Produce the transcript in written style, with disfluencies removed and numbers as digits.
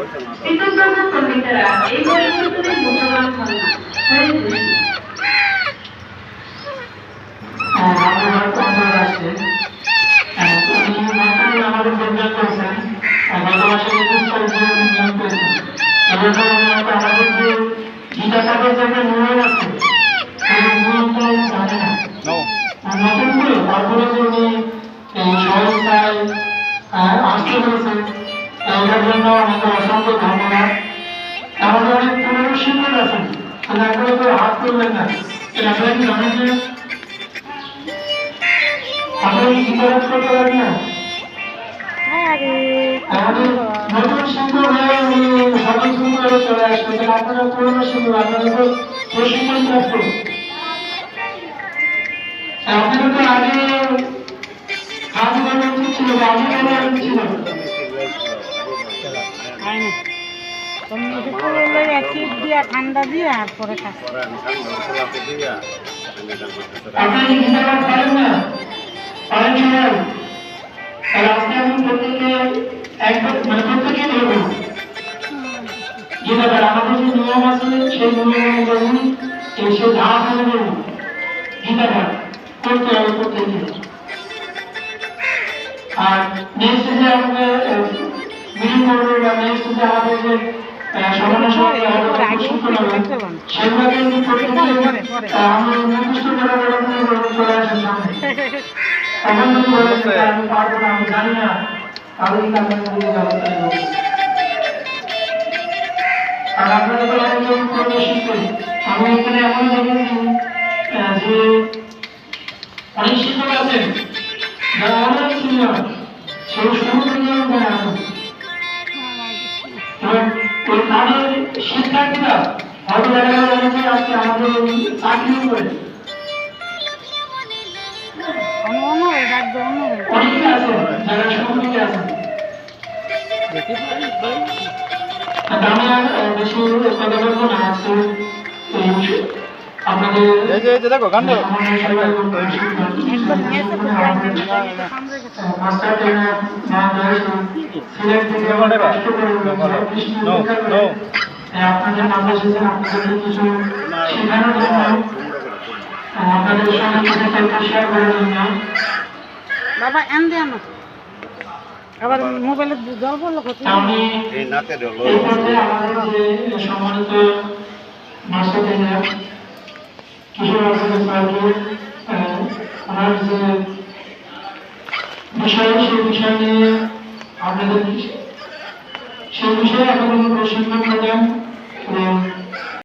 কৃতজ্ঞতা শ্রমিকেরা এই পরিবর্তনে মুসলমান হন না। আমাদের যোগদান করেছেন গত মাসে 21 তারিখে নিয়োগ করেছেন এবং আমাদের যে গীতা কাপের যে নিয়ম আছে সেই নিয়মটা জানে না নতুন করে তারপরে যে উনি সহজতায় আসতে পেরেছেন এটার জন্য আমাদের অসংখ্য ধন্যবাদ। আমাদের অনেক পুরনো শিক্ষক আছেন তারপরে তো হাত তুলবেন না আপনারা কি জানেন যে আপনারা কি গীতা পাঠ করতে পারেন না? আমাদের নতুন শিক্ষক হয়ে উনি সবাই সুন্দর চলে আসবেন আপনারা পুরনো শিক্ষক আপনাদের তো প্রশিক্ষণ প্রাপ্ত আপনাদের তো আগে কাজ করা উচিত ছিল আগে করা উচিত ছিল ঠান্ডা দিয়ে আর পরে আপনি গীতা পাঠ পারেন না পারেন সবাই তাহলে আজকে আমি প্রত্যেকে একবার মানে প্রত্যেকেই বলবো গীতা পাঠ আমাদের যে নিয়ম আছে সেই নিয়ম অনুযায়ী সে ধাপ অনুযায়ী গীতা পাঠ করতে হবে প্রত্যেকে। আর নেক্সট যে আমাদের মিটিং করবে বা নেক্সট যে আমাদের যে সমাবেশ সেগুলো কিন্তু প্রত্যেকে আমি নির্দিষ্ট করে চলে আসেন সামনে তখন যদি বলেন আমি পারবো না আমি জানি না তাহলে কিন্তু আপনাদের ব্যবস্থা নেব। আর আপনারা তো অনেক প্রদর্শন করি আমি এখানে এমন দেখেছি যে অনেক শিক্ষক আছেন যারা অনেক সিনিয়র সেই শুরু থেকে ওখানে আসেন এবং ওই তাদের শিক্ষার্থীরা হয়তো দেখা গেল অনেকে আজকে আমাদের চাকরিও করে অনেকে আছেন যারা শুরু থেকে আসেন। আমি আর বেশি কথা বলবো না আজকে আপনাদের দেখো গান আপনাদের নাম এসেছেন আপনাদের কিছু শেখানোর জন্য আপনাদের সঙ্গে কিছু তথ্য শেয়ার করার জন্য বাবা এন দেন আবার মোবাইলে জল পড়লো আমি এই পর্যায়ে আমাদের যে সম্মানিত মাস্টার কিশোর স্যারকে ওনার যে বিষয় সেই বিষয় নিয়ে আপনাদের সেই বিষয়ে এখন প্রশিক্ষণ